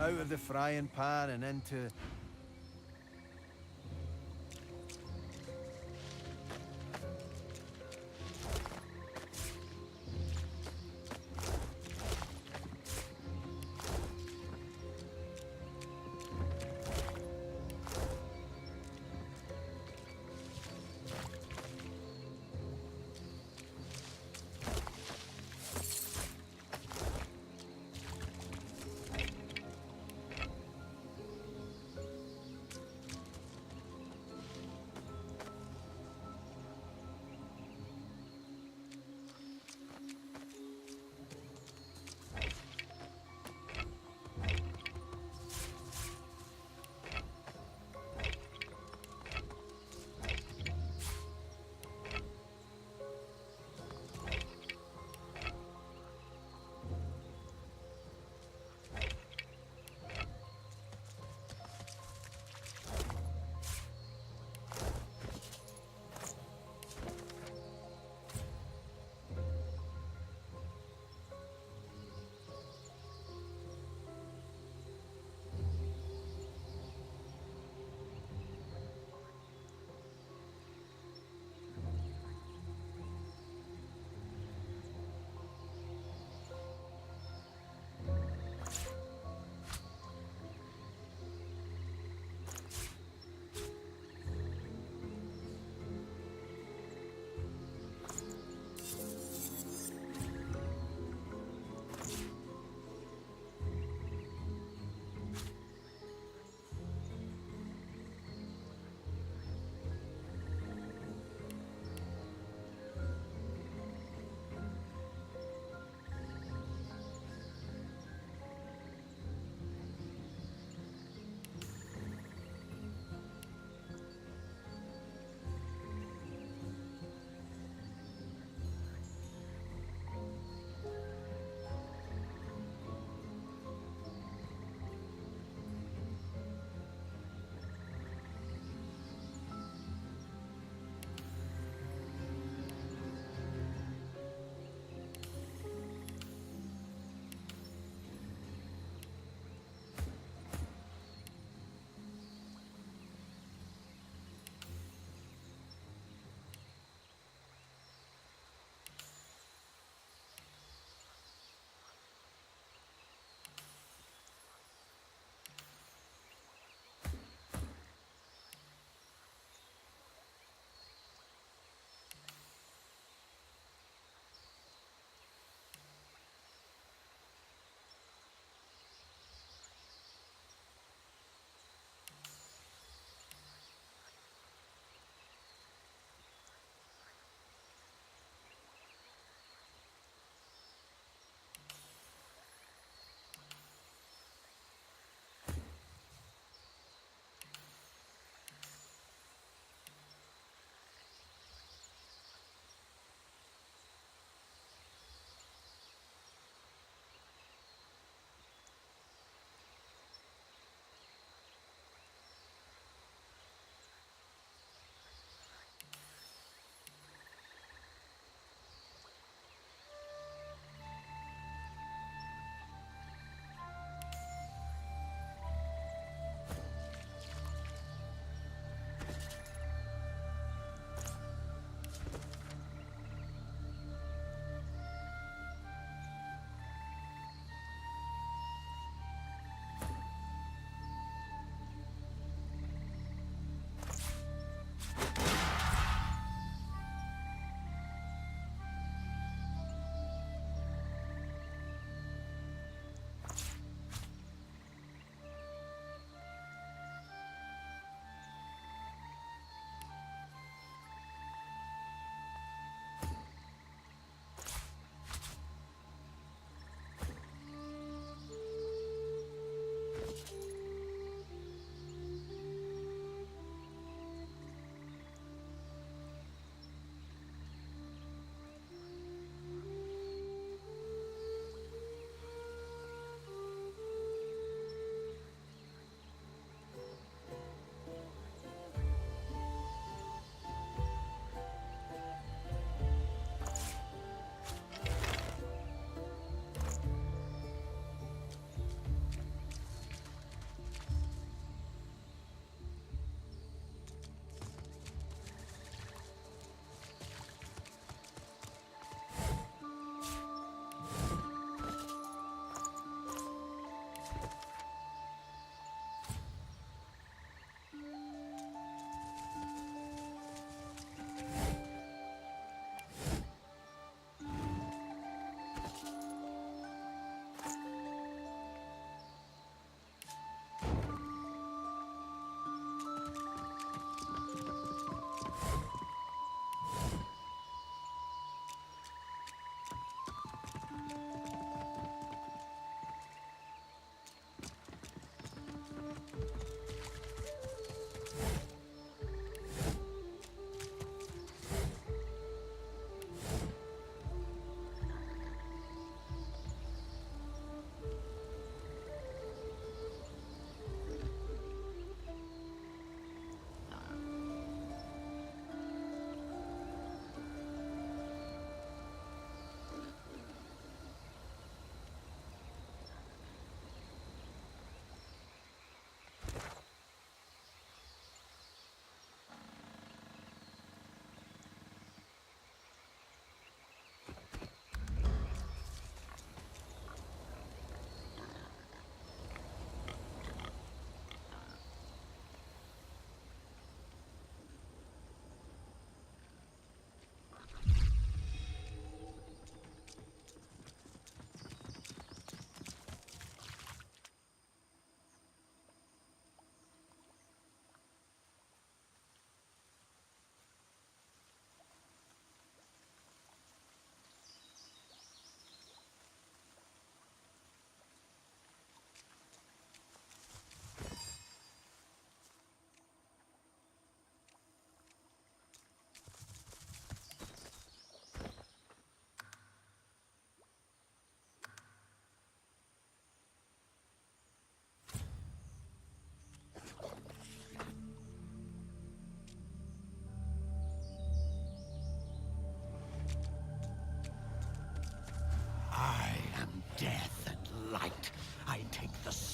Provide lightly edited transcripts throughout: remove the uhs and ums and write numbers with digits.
out of the frying pan and into...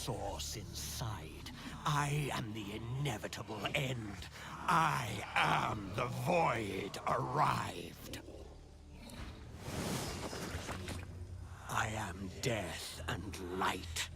source inside. I am the inevitable end. I am the void arrived. I am death and light.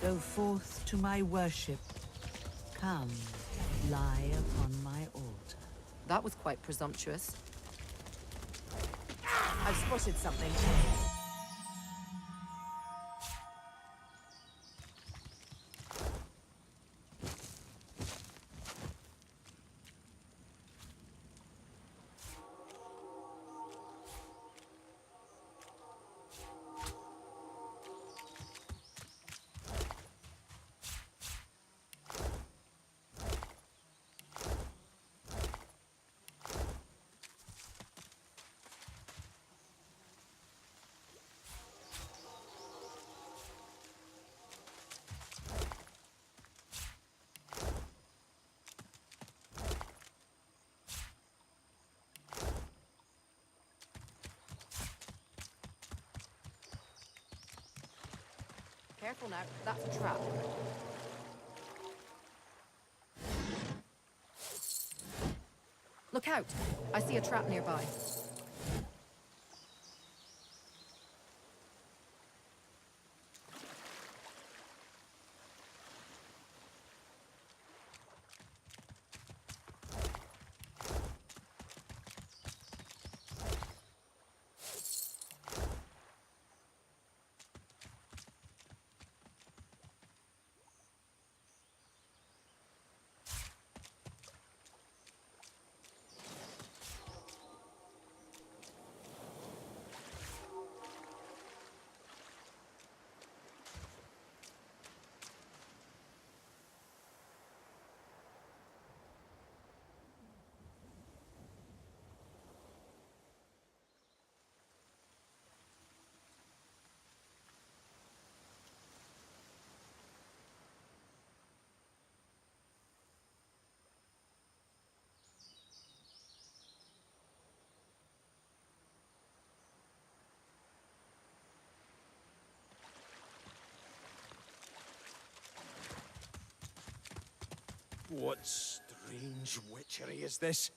Go forth to my worship. Come, lie upon my altar. That was quite presumptuous. I've spotted something. Careful now, that's a trap. Look out! I see a trap nearby. What strange witchery is this?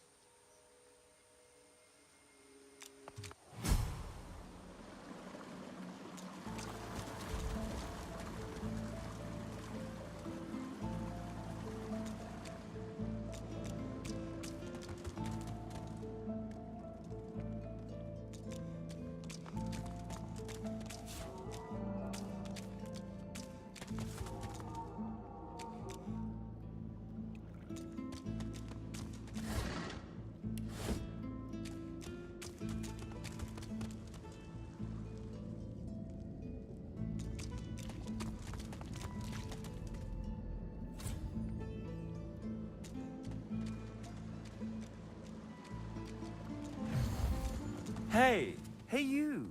Hey, hey you!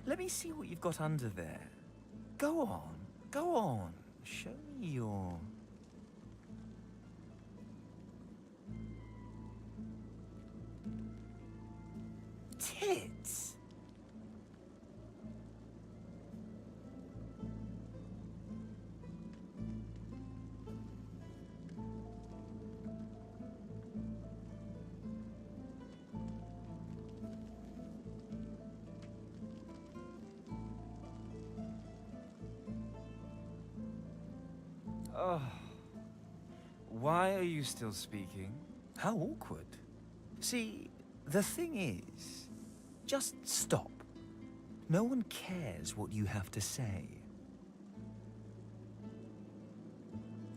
Let me see what you've got under there. Go on, go on. Show me your... tits! Oh. Why are you still speaking? How awkward. See, the thing is, just stop. No one cares what you have to say.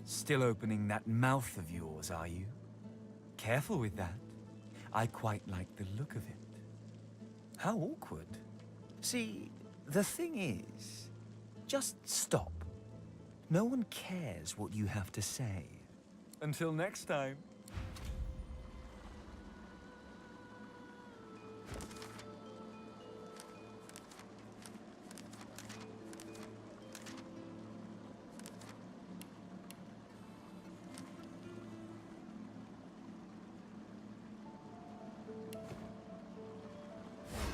Still opening that mouth of yours, are you? Careful with that. I quite like the look of it. How awkward. See, the thing is, just stop. No one cares what you have to say. Until next time.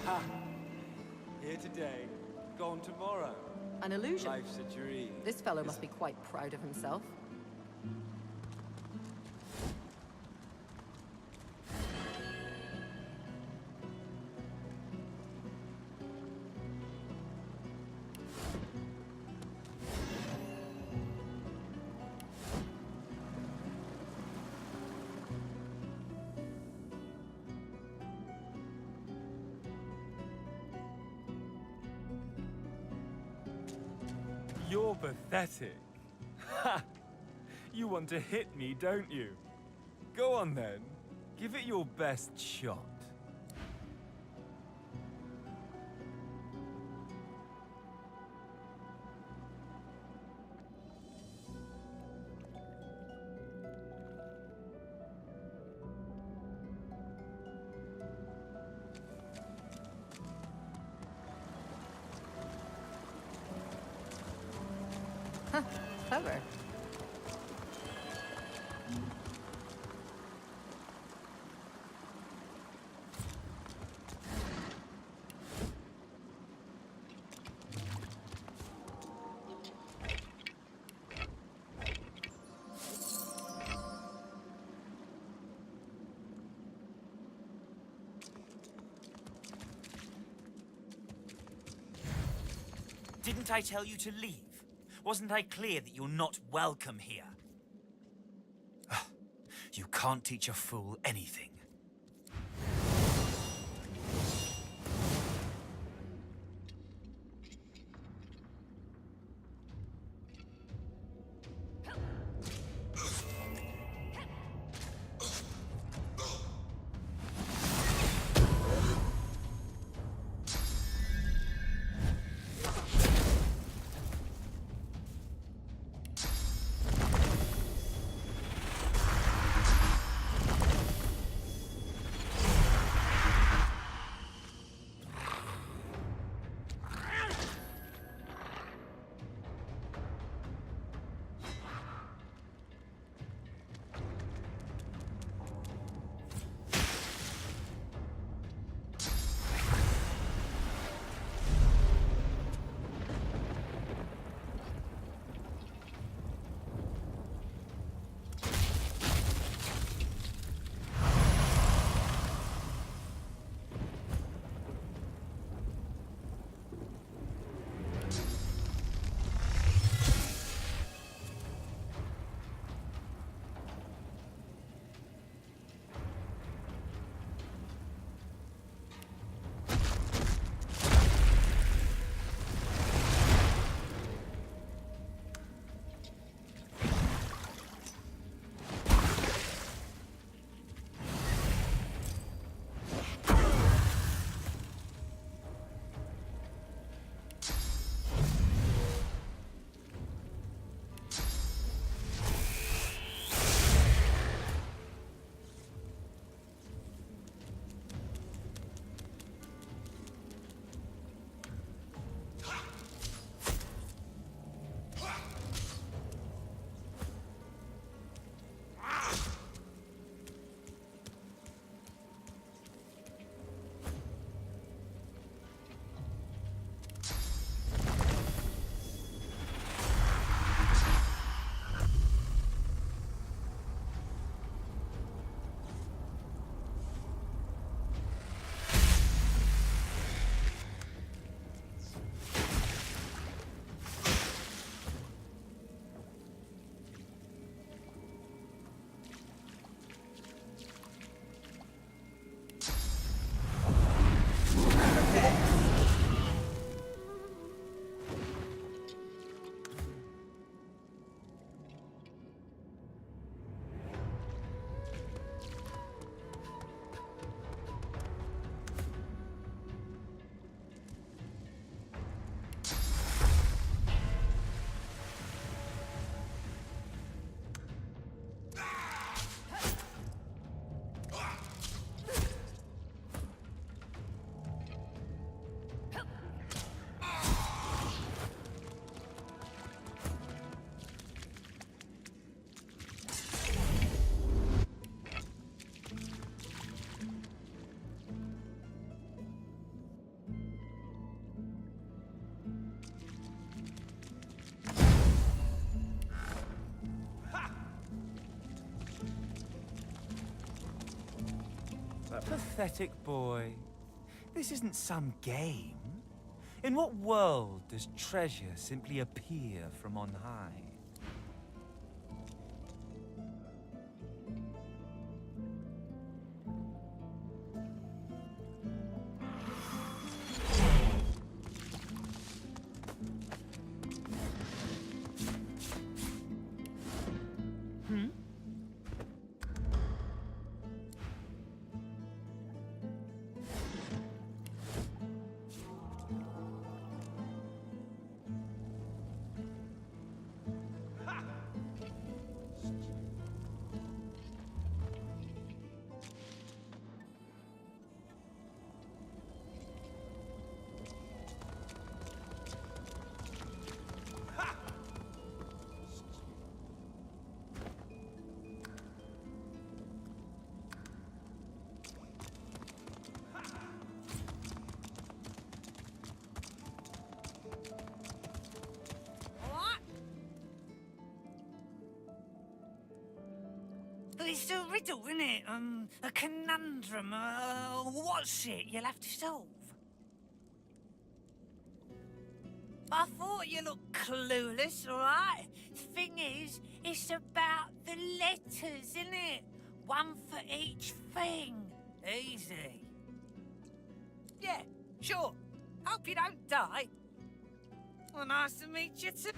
Ha! Here today, gone tomorrow. An illusion. Life's a dream. This fellow must be quite proud of himself. You're pathetic. Ha! You want to hit me, don't you? Go on then. Give it your best shot. Huh, clever. Didn't I tell you to leave? Wasn't I clear that you're not welcome here? You can't teach a fool anything. pathetic boy. This isn't some game. In what world does treasure simply appear from on high? But it's a riddle, isn't it? A conundrum. What's it you'll have to solve? I thought you looked clueless, all right? Thing is, it's about the letters, isn't it? One for each thing. Easy. Yeah, sure. Hope you don't die. Well, nice to meet you too.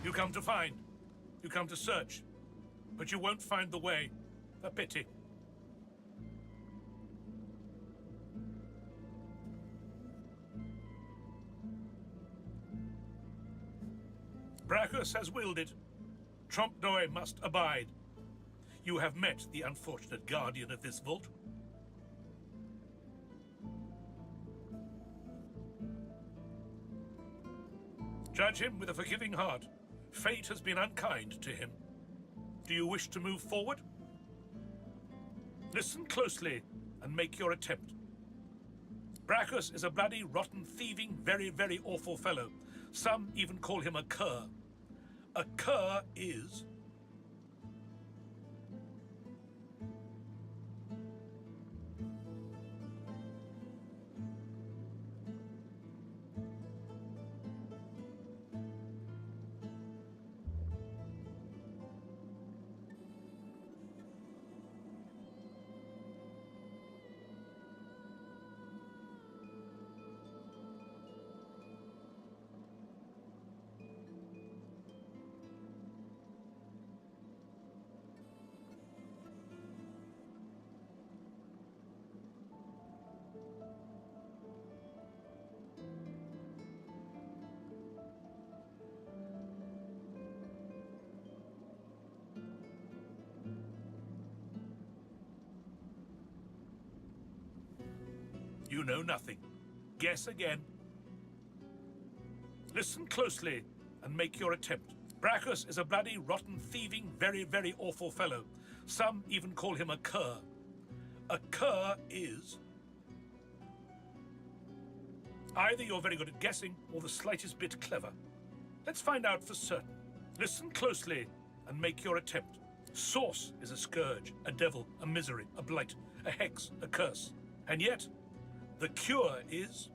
You come to find. You come to search. But you won't find the way. A pity. Brachus has willed it. Trompe-l'oeil must abide. You have met the unfortunate guardian of this vault. Judge him with a forgiving heart. Fate has been unkind to him. Do you wish to move forward? Listen closely and make your attempt. Brachus is a bloody, rotten, thieving, very, very awful fellow. Some even call him a cur. A cur is... You know nothing. Guess again. Listen closely and make your attempt. Brachus is a bloody, rotten, thieving, very, very awful fellow. Some even call him a cur. A cur is... Either you're very good at guessing or the slightest bit clever. Let's find out for certain. Listen closely and make your attempt. Source is a scourge, a devil, a misery, a blight, a hex, a curse. And yet, the cure is...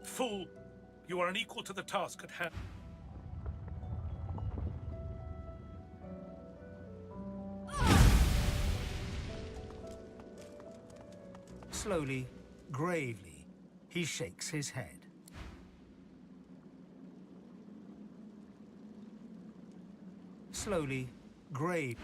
Fool, you are unequal to the task at hand. Slowly, gravely, he shakes his head. Slowly, grave.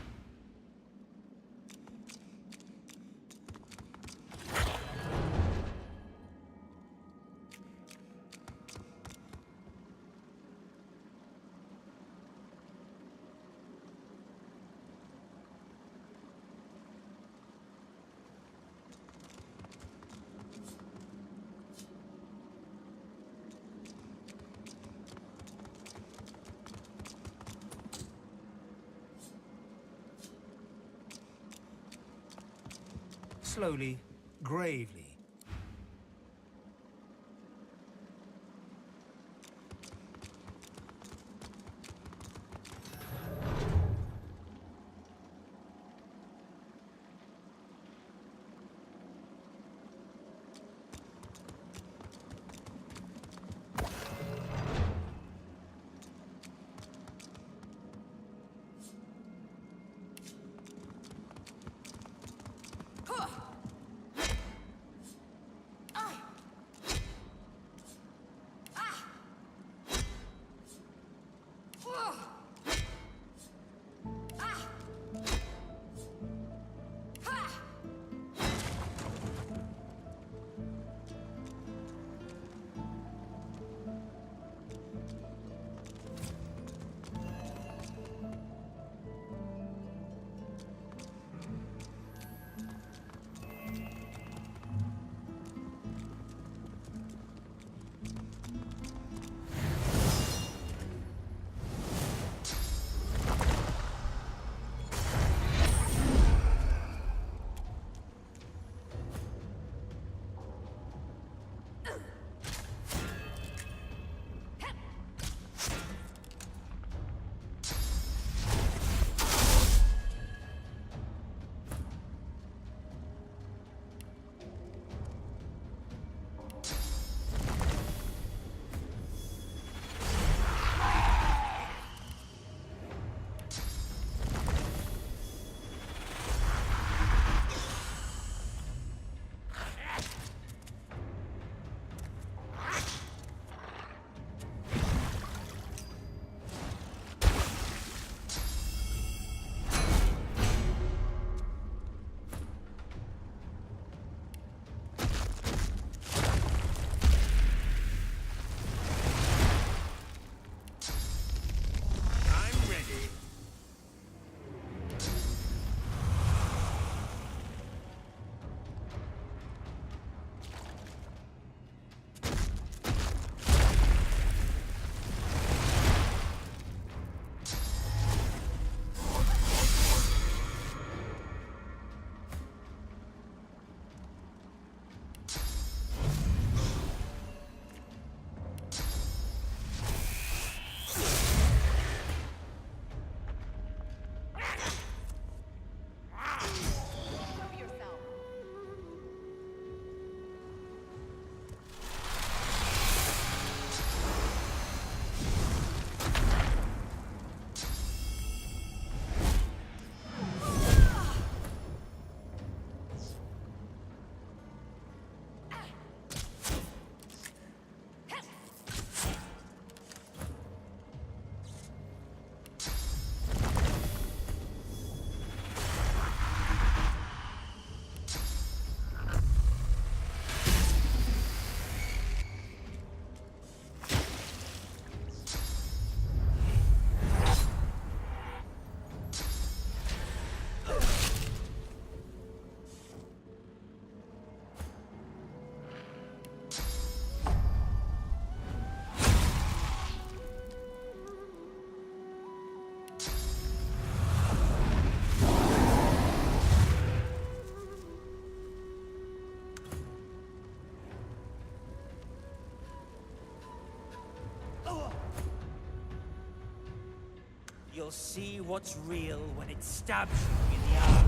Slowly, gravely. You'll see what's real when it stabs you in the eye.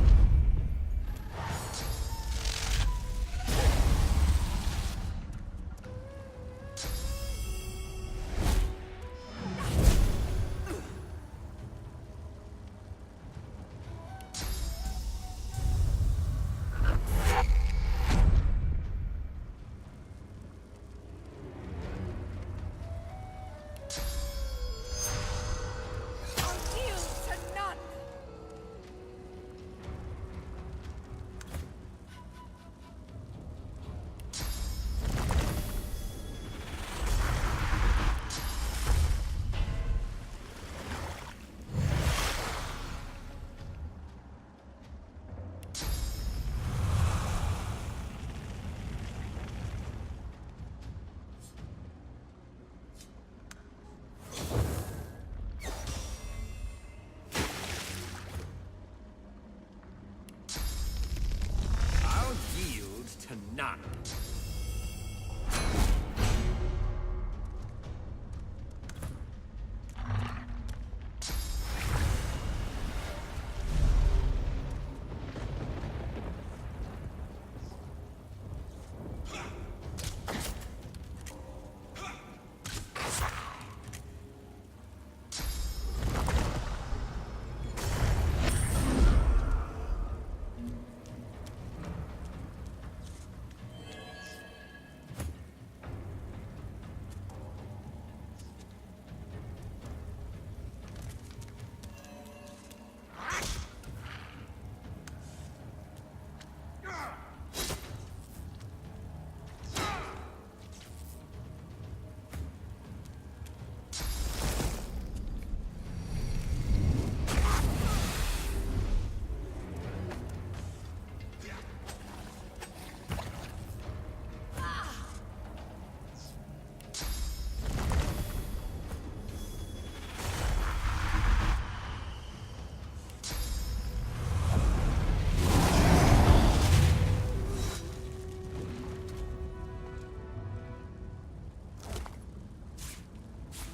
To none.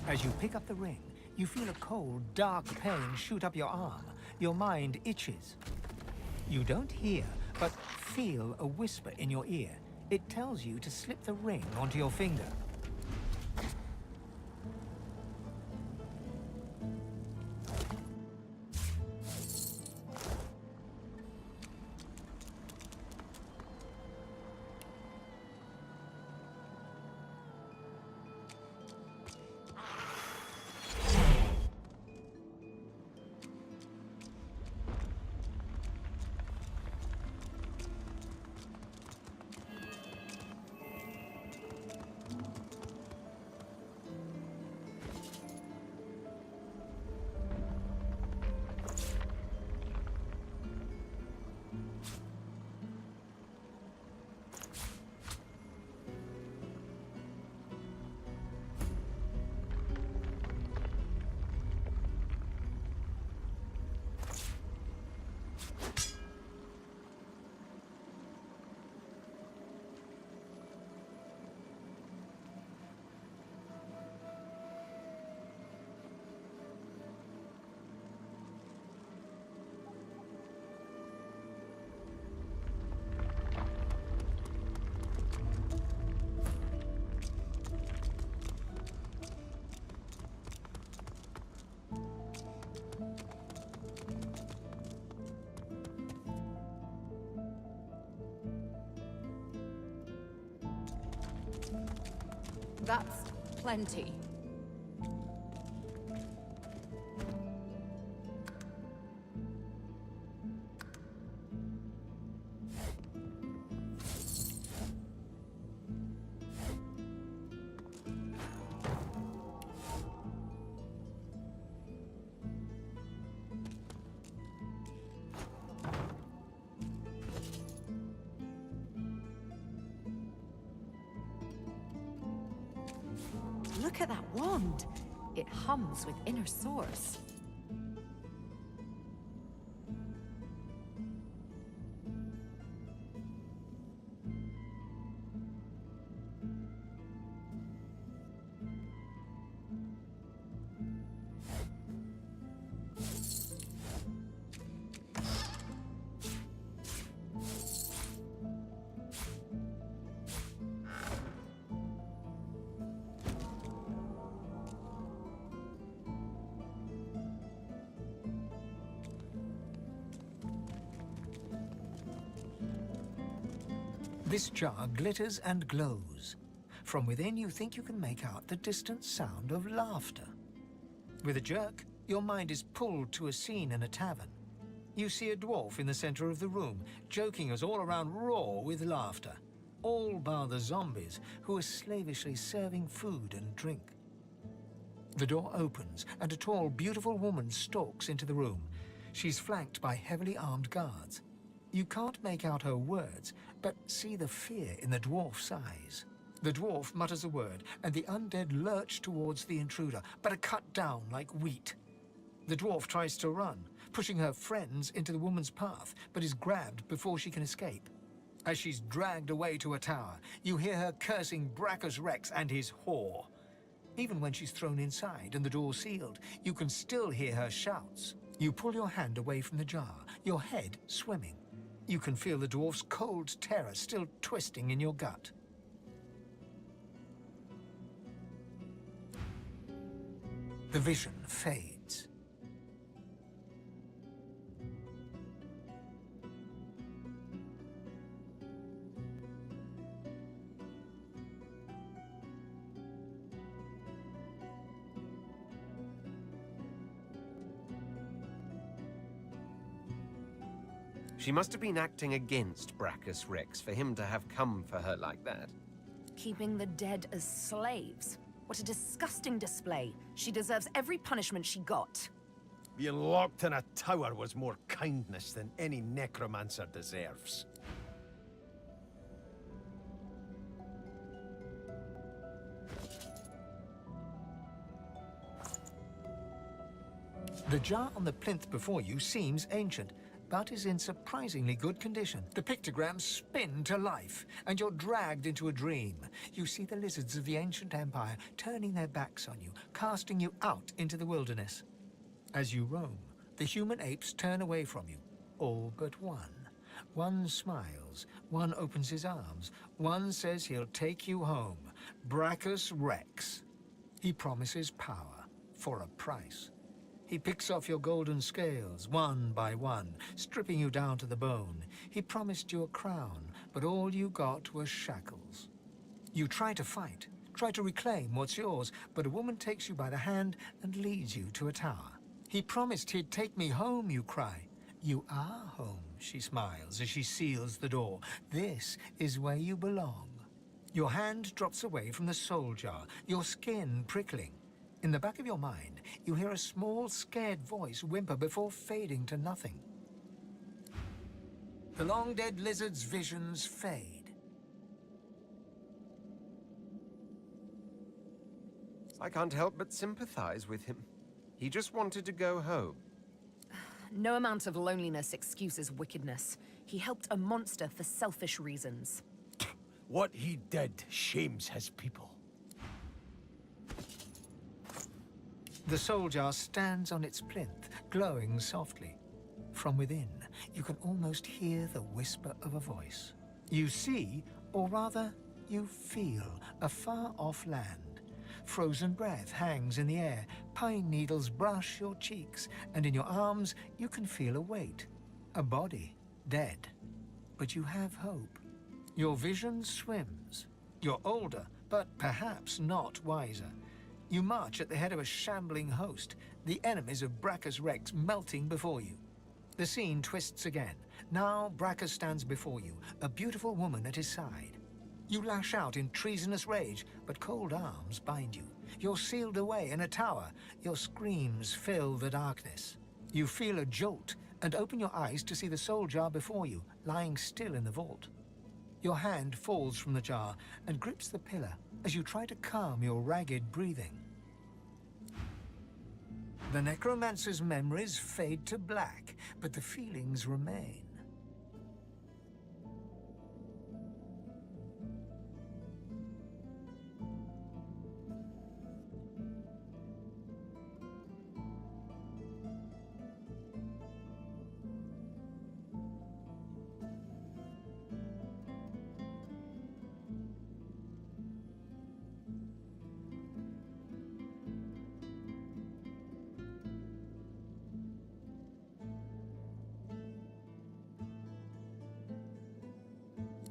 As you pick up the ring, you feel a cold, dark pain shoot up your arm. Your mind itches. You don't hear, but feel a whisper in your ear. It tells you to slip the ring onto your finger. That's plenty. Look at that wand. It hums with inner source. This jar glitters and glows. From within, you think you can make out the distant sound of laughter. With a jerk, your mind is pulled to a scene in a tavern. You see a dwarf in the center of the room, joking us all around roar with laughter. All bar the zombies, who are slavishly serving food and drink. The door opens, and a tall, beautiful woman stalks into the room. She's flanked by heavily armed guards. You can't make out her words, but see the fear in the dwarf's eyes. The dwarf mutters a word, and the undead lurch towards the intruder, but are cut down like wheat. The dwarf tries to run, pushing her friends into the woman's path, but is grabbed before she can escape. As she's dragged away to a tower, you hear her cursing Brachus Rex and his whore. Even when she's thrown inside and the door sealed, you can still hear her shouts. You pull your hand away from the jar, your head swimming. You can feel the dwarf's cold terror still twisting in your gut. The vision fades. She must have been acting against Brachus Rex for him to have come for her like that. Keeping the dead as slaves. What a disgusting display. She deserves every punishment she got. Being locked in a tower was more kindness than any necromancer deserves. The jar on the plinth before you seems ancient, but is in surprisingly good condition. The pictograms spin to life, and you're dragged into a dream. You see the lizards of the ancient empire turning their backs on you, casting you out into the wilderness. As you roam, the human apes turn away from you, all but one. One smiles, one opens his arms, one says he'll take you home. Brachus Rex. He promises power for a price. He picks off your golden scales, one by one, stripping you down to the bone. He promised you a crown, but all you got was shackles. You try to fight, try to reclaim what's yours, but a woman takes you by the hand and leads you to a tower. He promised he'd take me home, you cry. You are home, she smiles as she seals the door. This is where you belong. Your hand drops away from the soul jar, your skin prickling. In the back of your mind, you hear a small, scared voice whimper before fading to nothing. The long-dead lizard's visions fade. I can't help but sympathize with him. He just wanted to go home. No amount of loneliness excuses wickedness. He helped a monster for selfish reasons. What he did shames his people. The soul jar stands on its plinth, glowing softly. From within, you can almost hear the whisper of a voice. You see, or rather, you feel a far-off land. Frozen breath hangs in the air, pine needles brush your cheeks, and in your arms you can feel a weight. A body, dead. But you have hope. Your vision swims. You're older, but perhaps not wiser. You march at the head of a shambling host, the enemies of Brachus Rex melting before you. The scene twists again. Now Brachus stands before you, a beautiful woman at his side. You lash out in treasonous rage, but cold arms bind you. You're sealed away in a tower. Your screams fill the darkness. You feel a jolt and open your eyes to see the soul jar before you, lying still in the vault. Your hand falls from the jar and grips the pillar as you try to calm your ragged breathing. The necromancer's memories fade to black, but the feelings remain.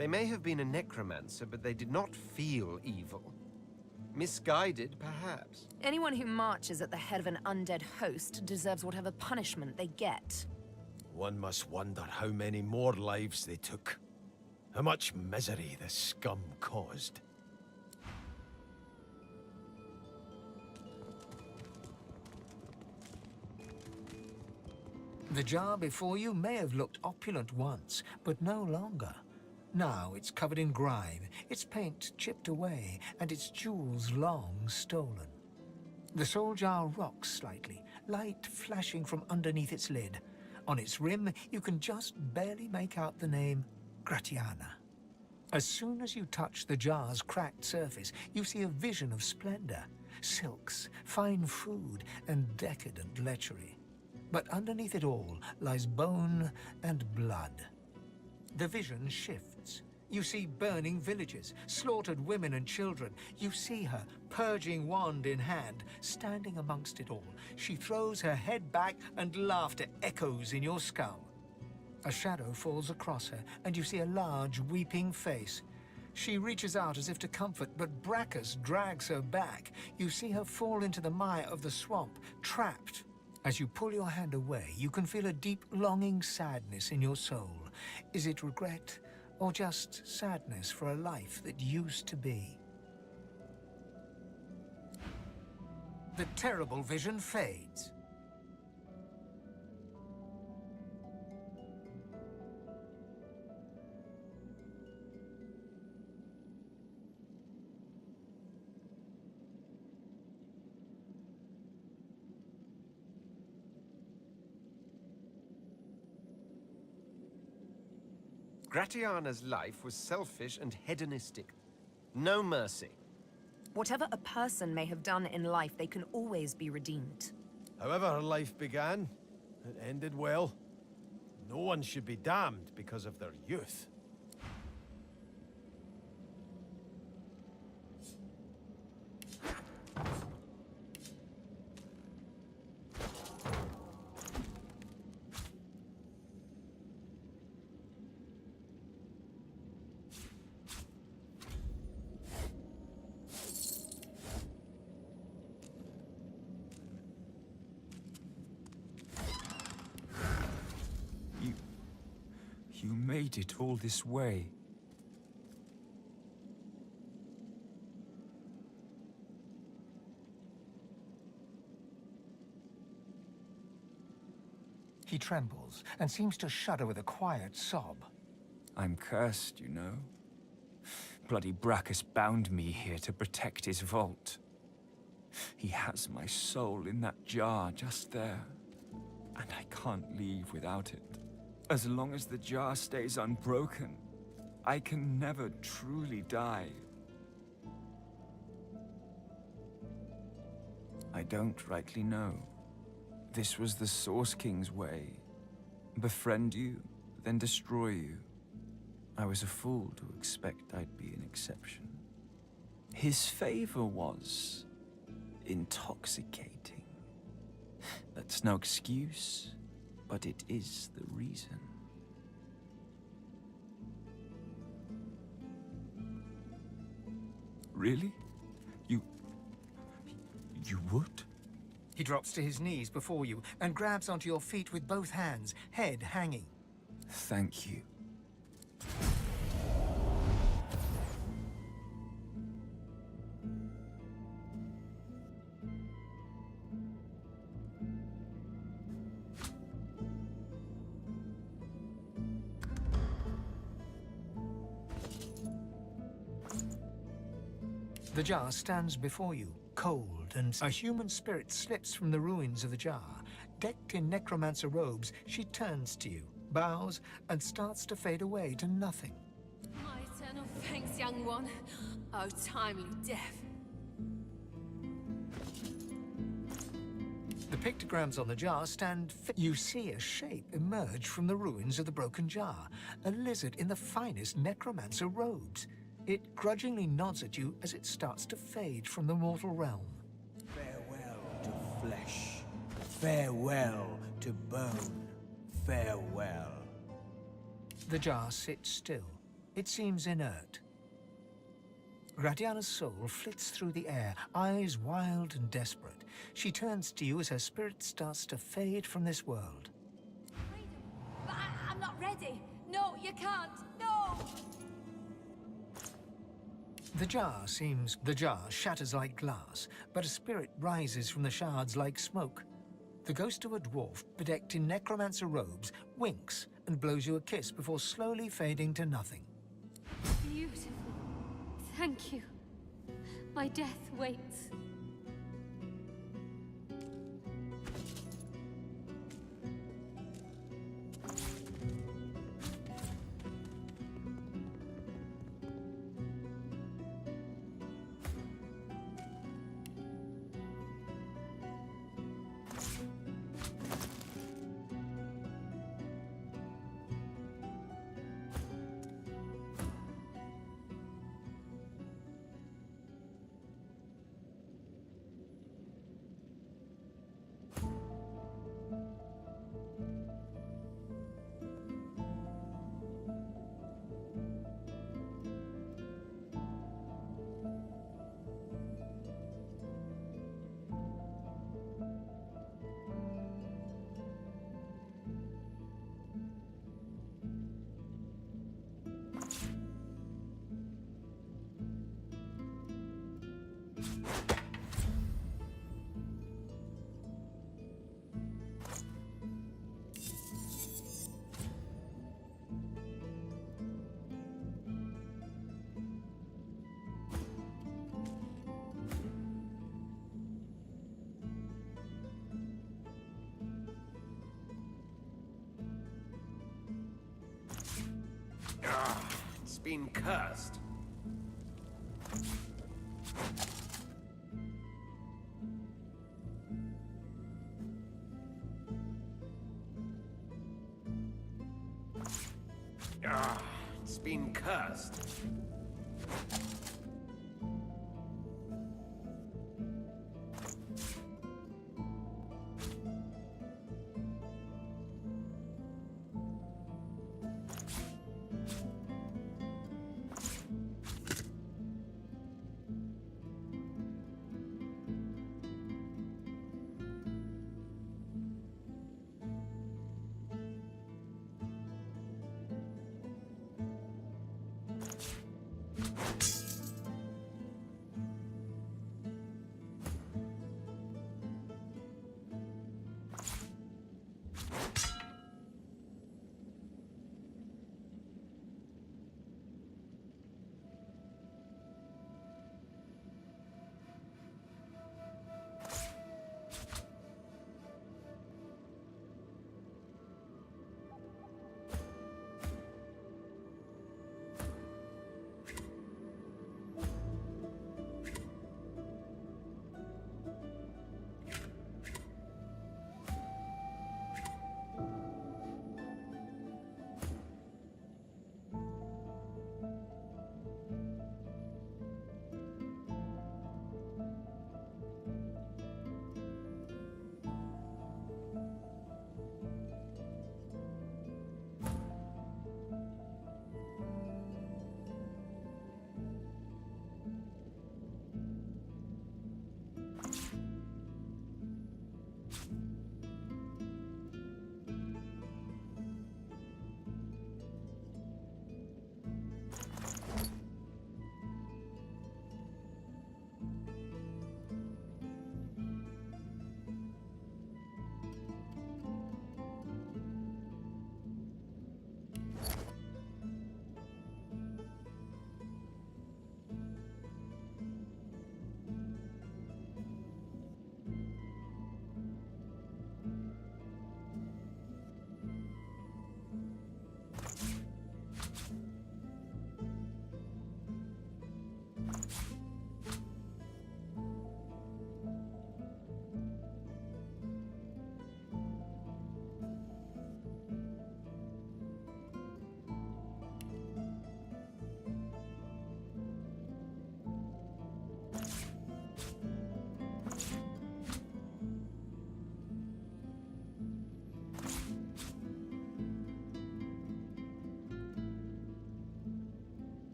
They may have been a necromancer, but they did not feel evil. Misguided, perhaps. Anyone who marches at the head of an undead host deserves whatever punishment they get. One must wonder how many more lives they took. How much misery the scum caused. The jar before you may have looked opulent once, but no longer. Now it's covered in grime, its paint chipped away, and its jewels long stolen. The soul jar rocks slightly, light flashing from underneath its lid. On its rim, you can just barely make out the name Gratiana. As soon as you touch the jar's cracked surface, you see a vision of splendor, silks, fine food, and decadent lechery. But underneath it all lies bone and blood. The vision shifts. You see burning villages, slaughtered women and children. You see her, purging wand in hand, standing amongst it all. She throws her head back and laughter echoes in your skull. A shadow falls across her, and you see a large, weeping face. She reaches out as if to comfort, but Bracchus drags her back. You see her fall into the mire of the swamp, trapped. As you pull your hand away, you can feel a deep, longing sadness in your soul. Is it regret, or just sadness for a life that used to be? The terrible vision fades. Gratiana's life was selfish and hedonistic. No mercy. Whatever a person may have done in life, they can always be redeemed. However her life began, it ended well. No one should be damned because of their youth. You made it all this way. He trembles and seems to shudder with a quiet sob. I'm cursed, you know. Bloody Bracchus bound me here to protect his vault. He has my soul in that jar just there, and I can't leave without it. As long as the jar stays unbroken, I can never truly die. I don't rightly know. This was the Source King's way. Befriend you, then destroy you. I was a fool to expect I'd be an exception. His favor was intoxicating. That's no excuse, but it is the reason. Really? You would? He drops to his knees before you and grabs onto your feet with both hands, head hanging. Thank you. The jar stands before you, cold, and a human spirit slips from the ruins of the jar. Decked in necromancer robes, she turns to you, bows, and starts to fade away to nothing. My eternal thanks, young one. Oh, timely death. The pictograms on the jar stand You see a shape emerge from the ruins of the broken jar, a lizard in the finest necromancer robes. It grudgingly nods at you as it starts to fade from the mortal realm. Farewell to flesh. Farewell to bone. Farewell. The jar sits still, It seems inert. Gratiana's soul flits through the air, eyes wild and desperate. She turns to you as her spirit starts to fade from this world. Freedom. But I'm not ready. No, you can't. No! The jar shatters like glass, but a spirit rises from the shards like smoke. The ghost of a dwarf bedecked in necromancer robes winks and blows you a kiss before slowly fading to nothing. Beautiful. Thank you. My death waits. It's been cursed. It's been cursed.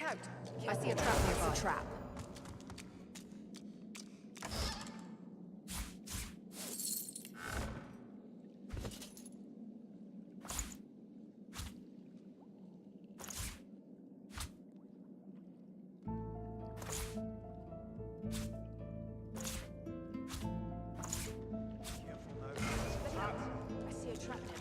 Look out! I see a trap nearby. It's a trap. I see a trap nearby.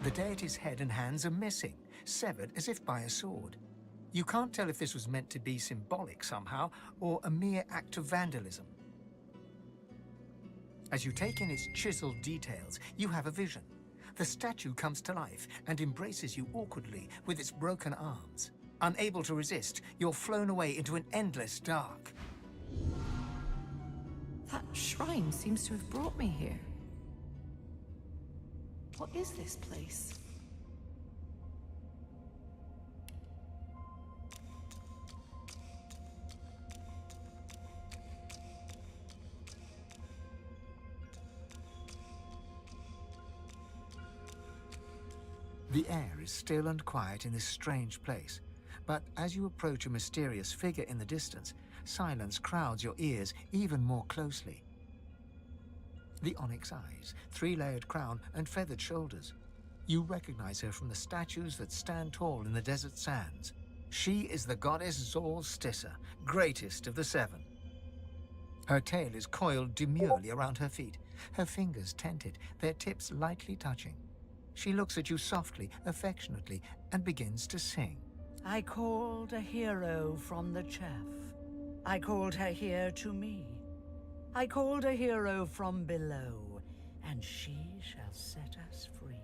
The deity's head and hands are missing, severed as if by a sword. You can't tell if this was meant to be symbolic somehow, or a mere act of vandalism. As you take in its chiseled details, you have a vision. The statue comes to life and embraces you awkwardly with its broken arms. Unable to resist, you're flown away into an endless dark. That shrine seems to have brought me here. What is this place? The air is still and quiet in this strange place, but as you approach a mysterious figure in the distance, silence crowds your ears even more closely. The onyx eyes, three-layered crown, and feathered shoulders. You recognize her from the statues that stand tall in the desert sands. She is the goddess Zol-Stissa, greatest of the seven. Her tail is coiled demurely around her feet, her fingers tented, their tips lightly touching. She looks at you softly, affectionately, and begins to sing. I called a hero from the chaff. I called her here to me. I called a hero from below, and she shall set us free.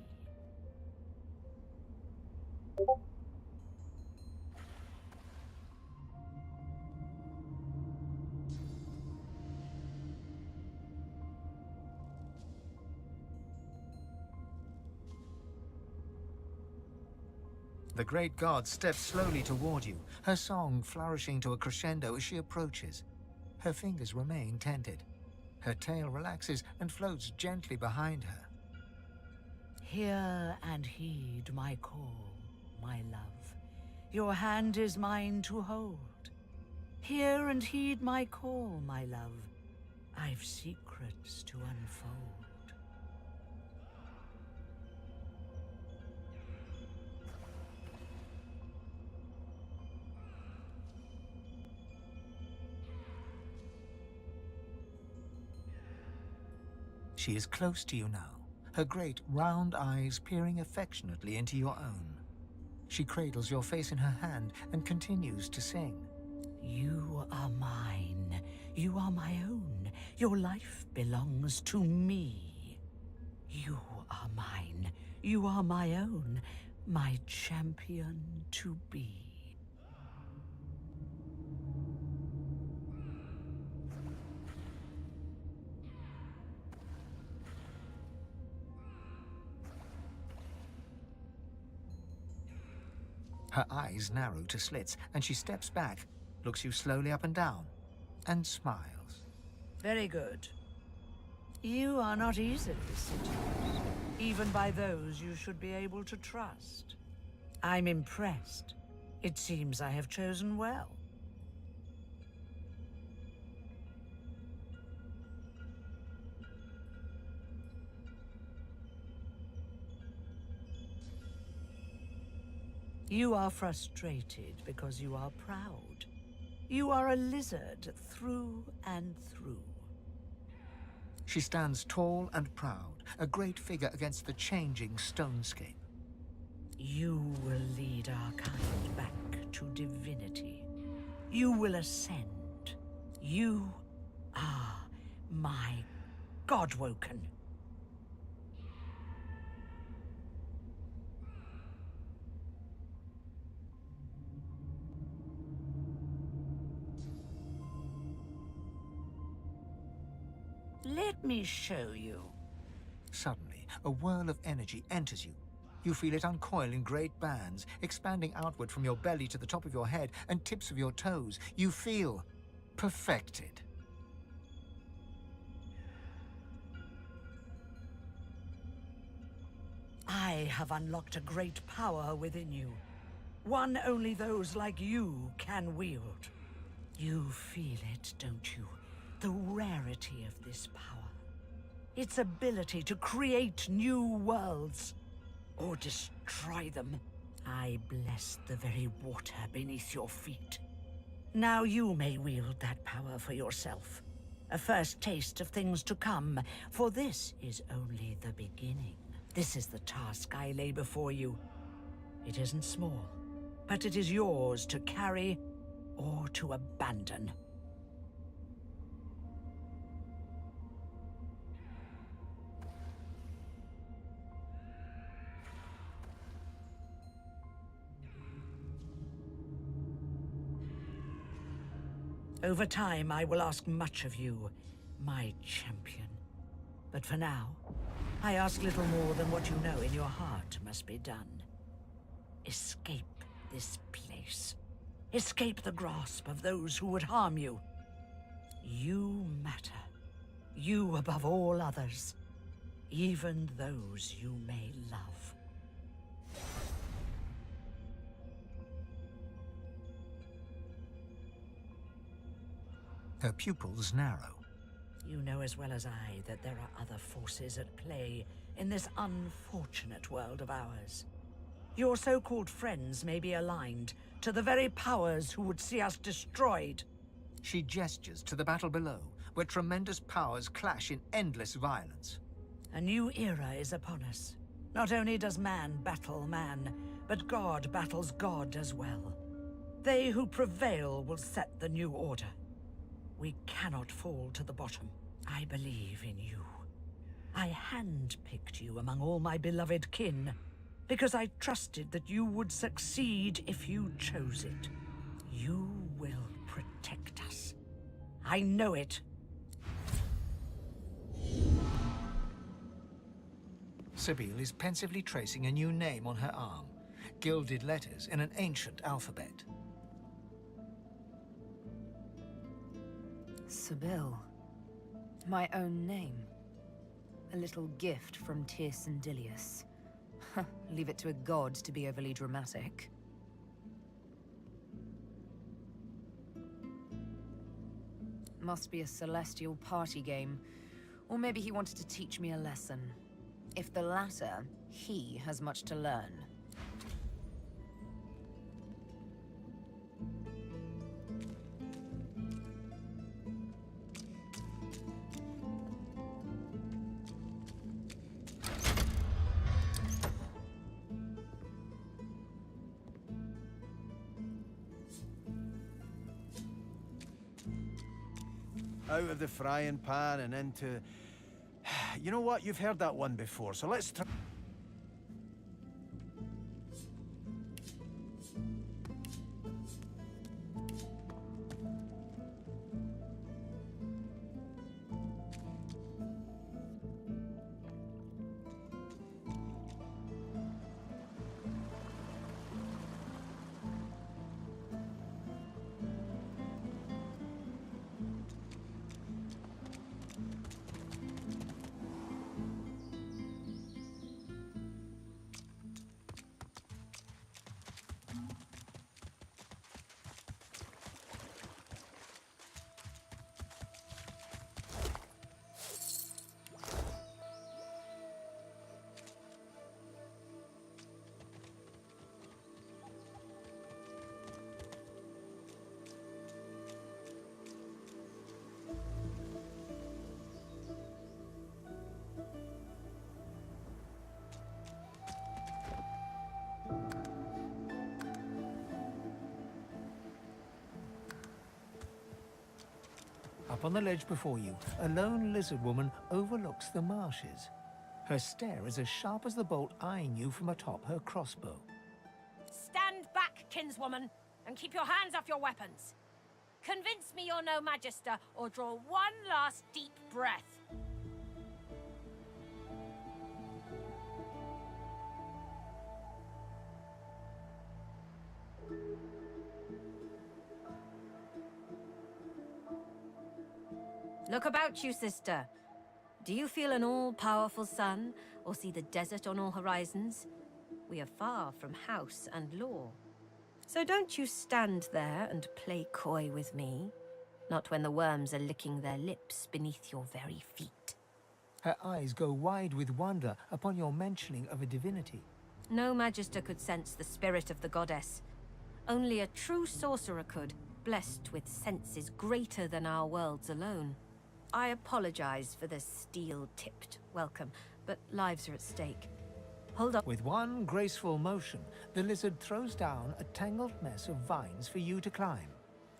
The great god steps slowly toward you, her song flourishing to a crescendo as she approaches. Her fingers remain tented. Her tail relaxes and floats gently behind her. Hear and heed my call, my love. Your hand is mine to hold. Hear and heed my call, my love. I've secrets to unfold. She is close to you now, her great round eyes peering affectionately into your own. She cradles your face in her hand and continues to sing. You are mine. You are my own. Your life belongs to me. You are mine. You are my own. My champion to be. Her eyes narrow to slits, and she steps back, looks you slowly up and down, and smiles. Very good. You are not easily seduced, even by those you should be able to trust. I'm impressed. It seems I have chosen well. You are frustrated because you are proud. You are a lizard through and through. She stands tall and proud, a great figure against the changing stonescape. You will lead our kind back to divinity. You will ascend. You are my Godwoken. Let me show you. Suddenly, a whirl of energy enters you. You feel it uncoil in great bands, expanding outward from your belly to the top of your head and tips of your toes. You feel perfected. I have unlocked a great power within you. One only those like you can wield. You feel it, don't you? The rarity of this power. Its ability to create new worlds. Or destroy them. I bless the very water beneath your feet. Now you may wield that power for yourself. A first taste of things to come, for this is only the beginning. This is the task I lay before you. It isn't small, but it is yours to carry or to abandon. Over time, I will ask much of you, my champion. But for now, I ask little more than what you know in your heart must be done. Escape this place. Escape the grasp of those who would harm you. You matter. You above all others. Even those you may love. Her pupils narrow. You know as well as I that there are other forces at play in this unfortunate world of ours. Your so-called friends may be aligned to the very powers who would see us destroyed. She gestures to the battle below, where tremendous powers clash in endless violence. A new era is upon us. Not only does man battle man, but God battles God as well. They who prevail will set the new order. We cannot fall to the bottom. I believe in you. I handpicked you among all my beloved kin, because I trusted that you would succeed if you chose it. You will protect us. I know it. Sibyl is pensively tracing a new name on her arm, gilded letters in an ancient alphabet. Sibyl. My own name. A little gift from Tirsen Dilius. Leave it to a god to be overly dramatic. Must be a celestial party game. Or maybe he wanted to teach me a lesson. If the latter, he has much to learn. Out of the frying pan and into... You know what? You've heard that one before, so let's try... Up on the ledge before you, a lone lizard woman overlooks the marshes. Her stare is as sharp as the bolt eyeing you from atop her crossbow. Stand back, kinswoman, and keep your hands off your weapons. Convince me you're no magister, or draw one last deep breath. Look about you, sister. Do you feel an all-powerful sun, or see the desert on all horizons? We are far from house and law. So don't you stand there and play coy with me. Not when the worms are licking their lips beneath your very feet. Her eyes go wide with wonder upon your mentioning of a divinity. No magister could sense the spirit of the goddess. Only a true sorcerer could, blessed with senses greater than our worlds alone. I apologize for this steel-tipped welcome, but lives are at stake. Hold on. With one graceful motion, the lizard throws down a tangled mess of vines for you to climb.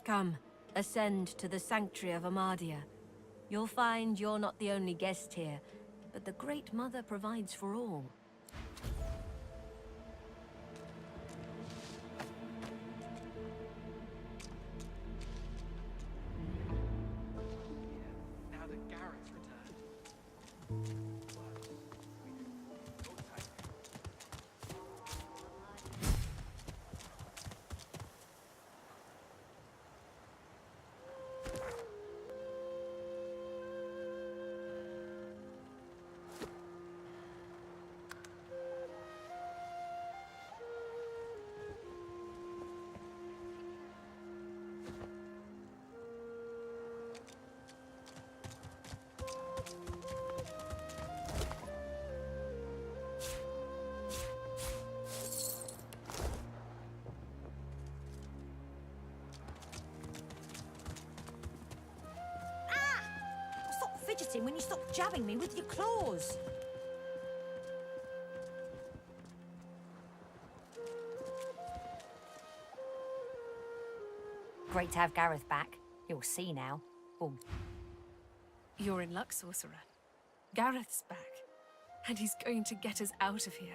Come, ascend to the sanctuary of Amadia. You'll find you're not the only guest here, but the Great Mother provides for all. Now that Gareth returned. Stop fidgeting when you stop jabbing me with your claws. Great to have Gareth back. You'll see now. Or You're in luck, sorcerer. Gareth's back, and he's going to get us out of here.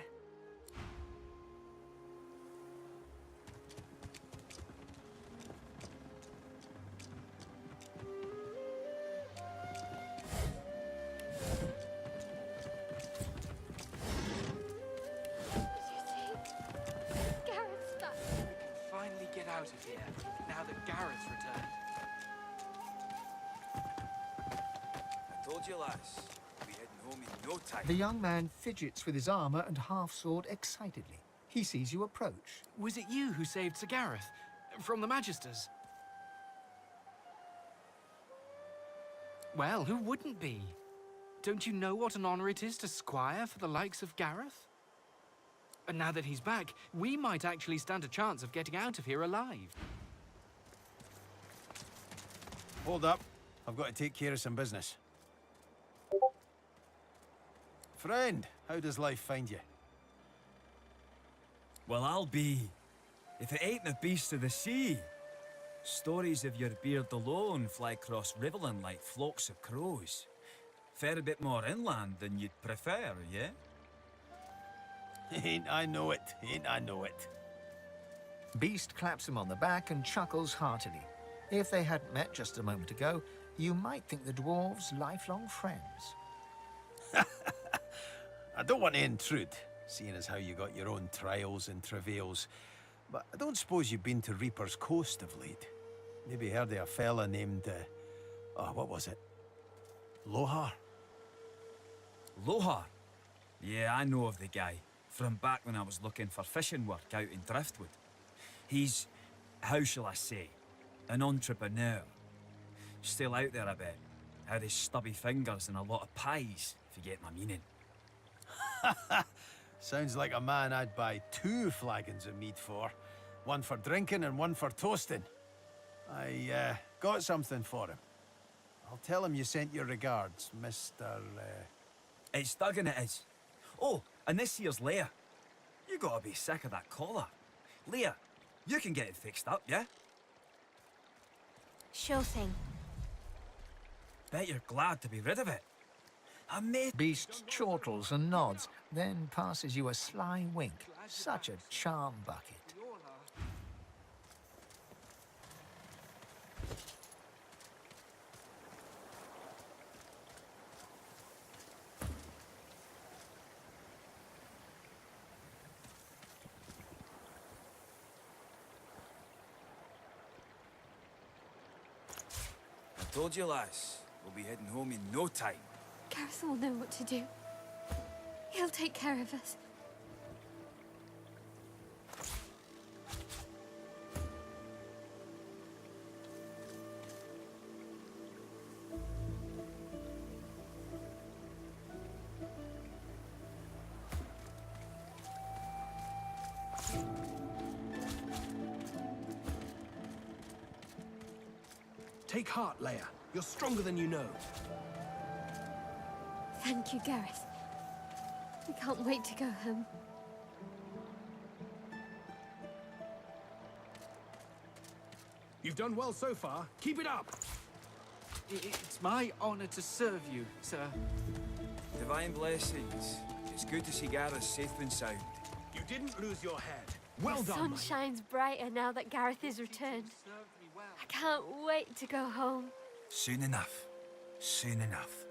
Gareth's back. Finally get out of here, now that Gareth's returned. I told you, lass. We'll be heading home in no time. The young man fidgets with his armor and half-sword excitedly. He sees you approach. Was it you who saved Sir Gareth? From the Magisters? Well, who wouldn't be? Don't you know what an honor it is to squire for the likes of Gareth? And now that he's back, we might actually stand a chance of getting out of here alive. Hold up. I've got to take care of some business. Friend, how does life find you? Well, I'll be. If it ain't the beast of the sea. Stories of your beard alone fly across Riverland like flocks of crows. Fair bit more inland than you'd prefer, yeah? Ain't I know it, ain't I know it. Beast claps him on the back and chuckles heartily. If they hadn't met just a moment ago, you might think the dwarves lifelong friends. I don't want to intrude, seeing as how you got your own trials and travails, but I don't suppose you've been to Reaper's Coast of late. Maybe heard of a fella named, what was it? Lohar? Lohar? Yeah, I know of the guy. From back when I was looking for fishing work out in Driftwood. He's, how shall I say, an entrepreneur. Still out there a bit. Had his stubby fingers and a lot of pies, if you get my meaning. Sounds like a man I'd buy 2 flagons of mead for. One for drinking and one for toasting. I, got something for him. I'll tell him you sent your regards, Mr. It's Duggan it is. Oh, and this here's Leia. You gotta be sick of that collar. Leia, you can get it fixed up, yeah? Sure thing. Bet you're glad to be rid of it. I made... Beast chortles and nods, then passes you a sly wink. Such a charm bucket. I told you, lass. We'll be heading home in no time. Gareth will know what to do. He'll take care of us. Take heart, Leia. You're stronger than you know. Thank you, Gareth. We can't wait to go home. You've done well so far. Keep it up! It's my honor to serve you, sir. Divine blessings. It's good to see Gareth safe and sound. You didn't lose your head. Well The done, sun shines brighter now that Gareth is returned. I can't wait to go home. Soon enough. Soon enough.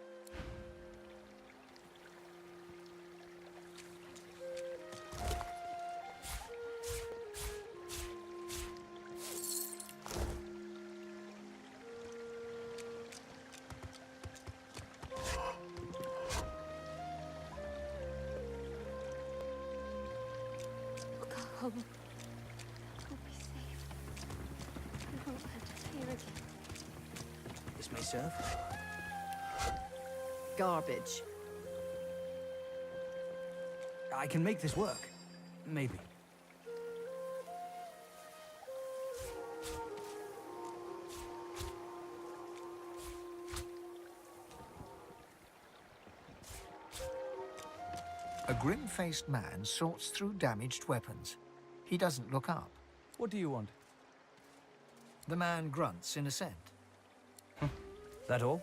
We'll go home. We'll be safe. We won't hurt us here again. This may serve. Garbage. I can make this work. Maybe. A grim-faced man sorts through damaged weapons. He doesn't look up. What do you want? The man grunts in assent. That all?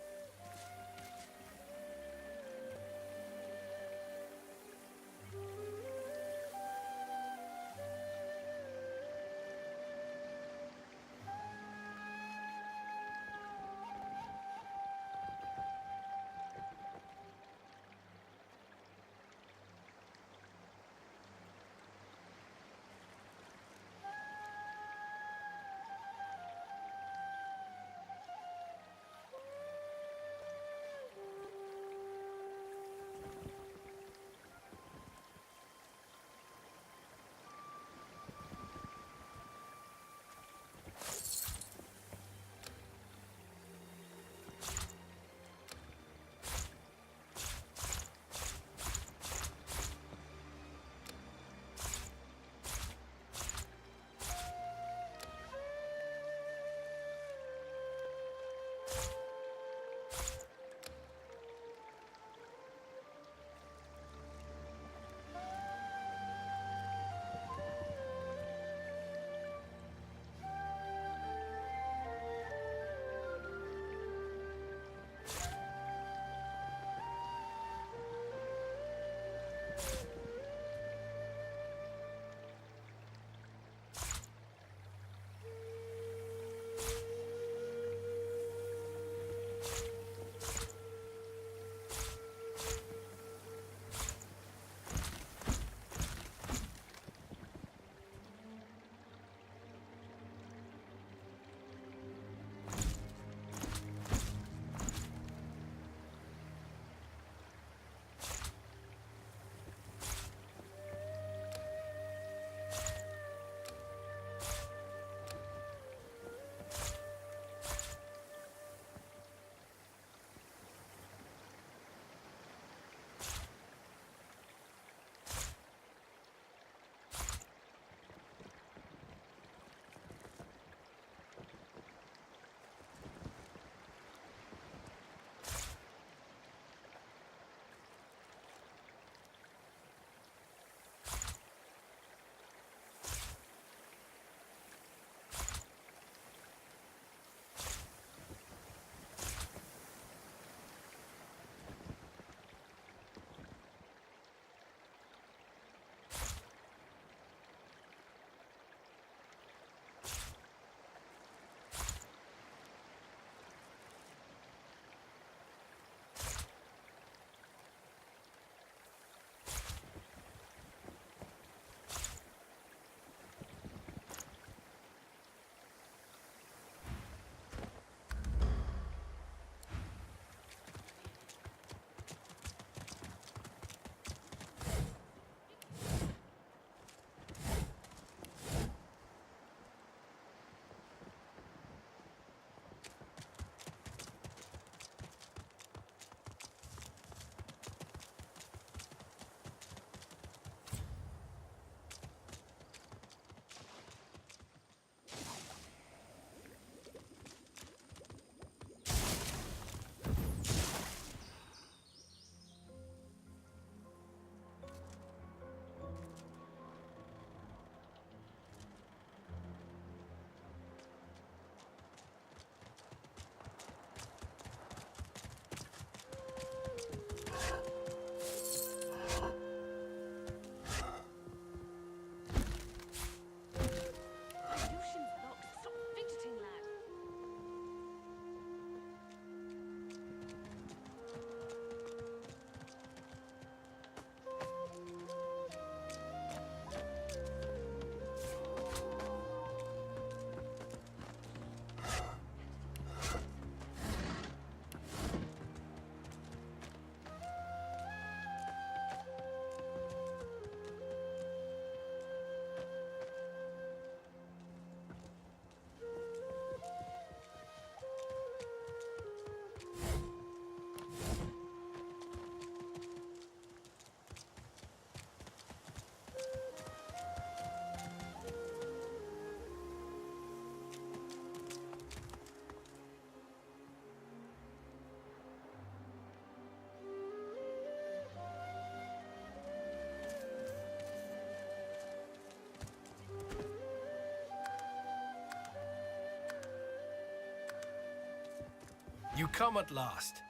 You come at last.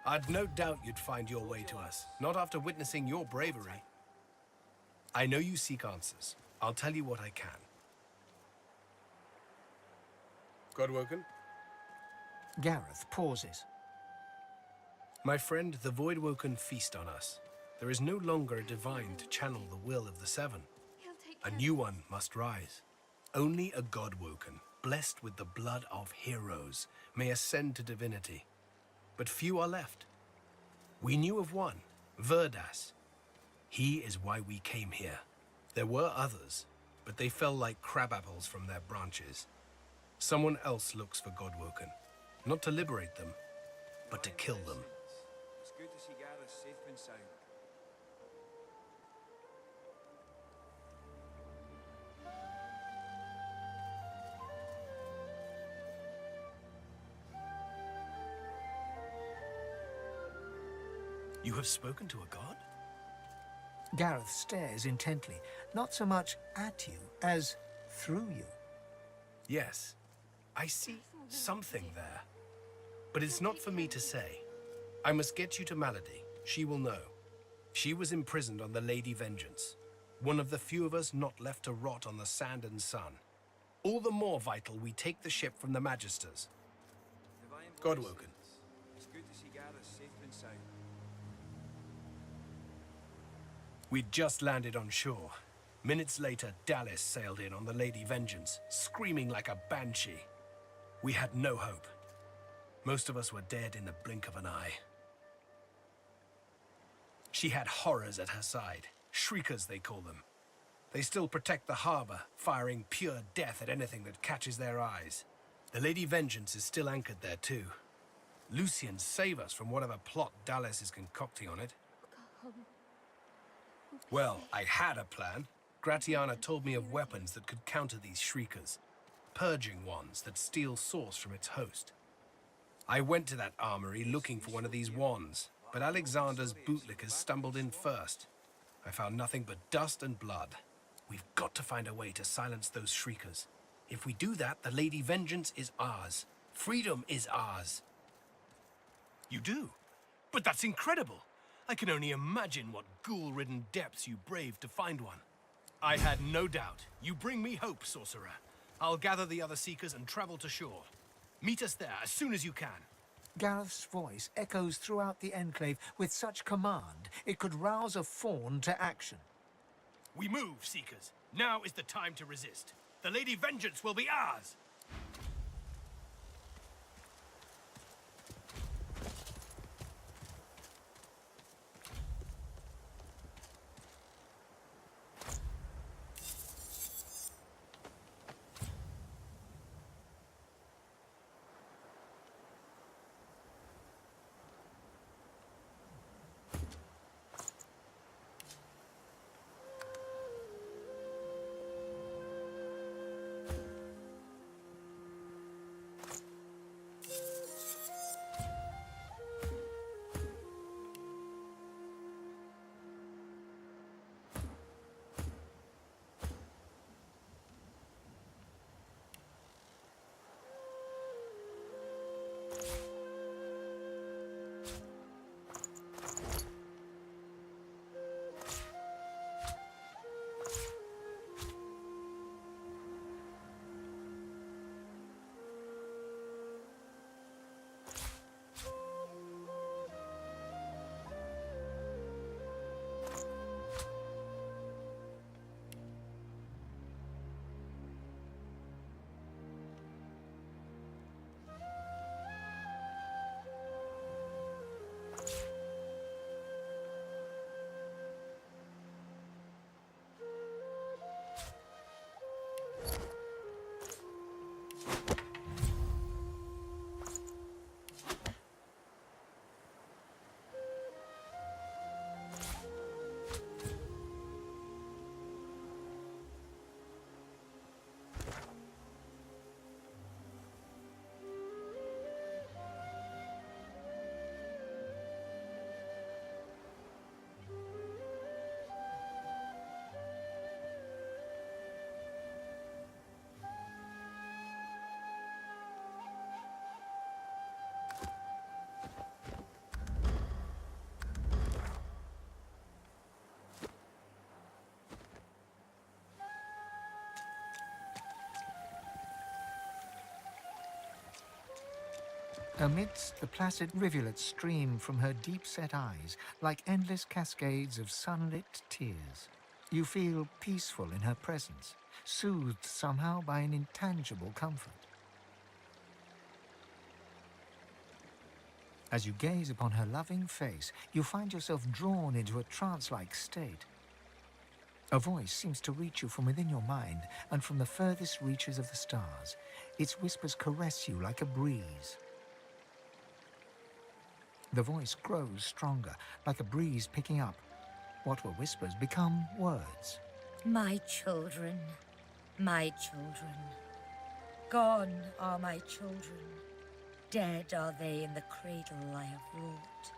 I'd no doubt you'd find your way to us, not after witnessing your bravery. I know you seek answers. I'll tell you what I can. Godwoken? Gareth pauses. My friend, the Voidwoken feast on us. There is no longer a divine to channel the will of the Seven. A new one must rise. Only a Godwoken, blessed with the blood of heroes, may ascend to divinity. But few are left. We knew of one, Verdas. He is why we came here. There were others, but they fell like crabapples from their branches. Someone else looks for Godwoken, not to liberate them, but to kill them. It's good to see Gareth safe and sound. You have spoken to a god? Gareth stares intently, not so much at you as through you. Yes, I see something there. But it's not for me to say. I must get you to Malady. She will know. She was imprisoned on the Lady Vengeance, one of the few of us not left to rot on the sand and sun. All the more vital we take the ship from the Magisters. Godwoken. It's good to see Gareth safe and sound. We'd just landed on shore. Minutes later, Dallas sailed in on the Lady Vengeance, screaming like a banshee. We had no hope. Most of us were dead in the blink of an eye. She had horrors at her side. Shriekers, they call them. They still protect the harbor, firing pure death at anything that catches their eyes. The Lady Vengeance is still anchored there, too. Lucian, save us from whatever plot Dallas is concocting on it. Well, I had a plan. Gratiana told me of weapons that could counter these shriekers. Purging wands that steal source from its host. I went to that armory looking for one of these wands, but Alexander's bootlickers stumbled in first. I found nothing but dust and blood. We've got to find a way to silence those shriekers. If we do that, the Lady Vengeance is ours. Freedom is ours. You do? But that's incredible! I can only imagine what ghoul-ridden depths you braved to find one. I had no doubt. You bring me hope, sorcerer. I'll gather the other seekers and travel to shore. Meet us there as soon as you can. Gareth's voice echoes throughout the Enclave with such command it could rouse a fawn to action. We move, seekers. Now is the time to resist. The Lady Vengeance will be ours! Amidst the placid rivulets stream from her deep-set eyes like endless cascades of sunlit tears. You feel peaceful in her presence, soothed somehow by an intangible comfort. As you gaze upon her loving face, you find yourself drawn into a trance-like state. A voice seems to reach you from within your mind and from the furthest reaches of the stars. Its whispers caress you like a breeze. The voice grows stronger, like a breeze picking up. What were whispers become words. My children, my children. Gone are my children. Dead are they in the cradle I have wrought.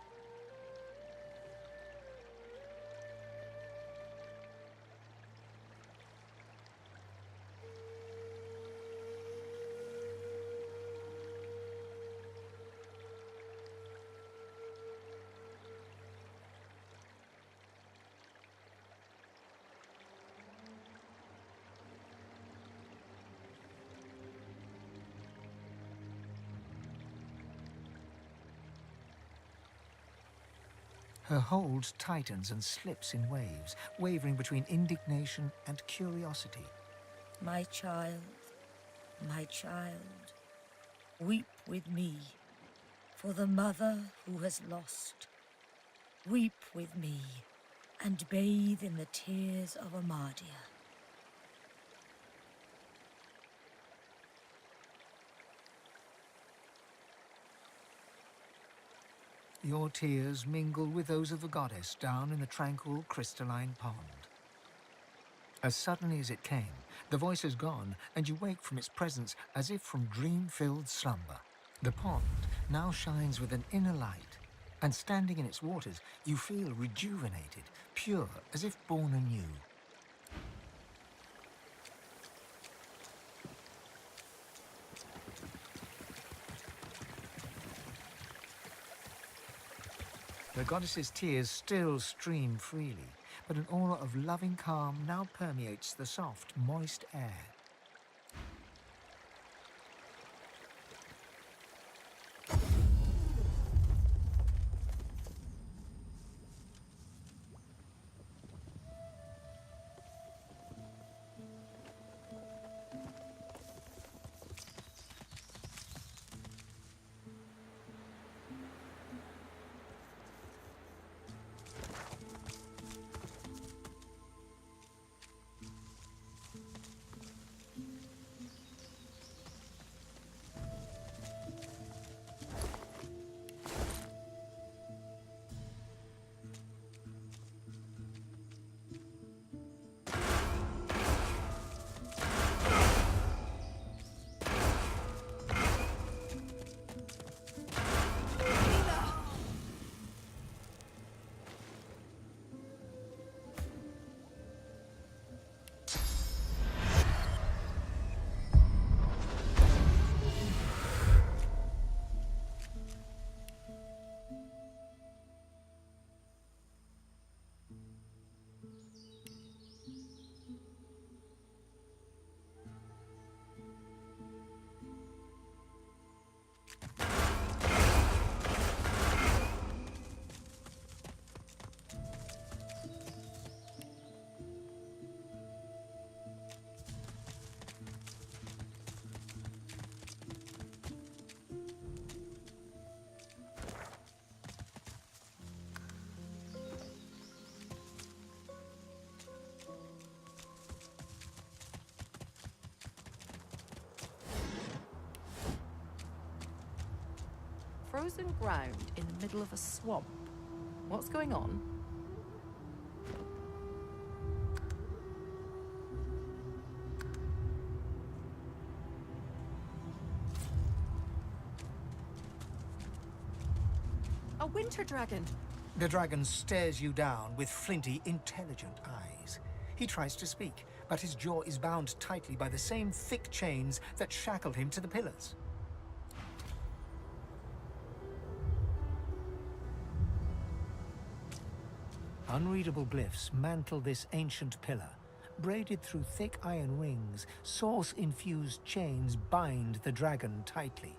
Her hold tightens and slips in waves, wavering between indignation and curiosity. My child, weep with me for the mother who has lost. Weep with me and bathe in the tears of Amadia. Your tears mingle with those of the goddess down in the tranquil crystalline pond. As suddenly as it came, the voice is gone, and you wake from its presence as if from dream-filled slumber. The pond now shines with an inner light, and standing in its waters, you feel rejuvenated, pure, as if born anew. The goddess's tears still stream freely, but an aura of loving calm now permeates the soft, moist air. Frozen ground in the middle of a swamp. What's going on? A winter dragon. The dragon stares you down with flinty, intelligent eyes. He tries to speak, but his jaw is bound tightly by the same thick chains that shackled him to the pillars. Unreadable glyphs mantle this ancient pillar. Braided through thick iron rings, source-infused chains bind the dragon tightly.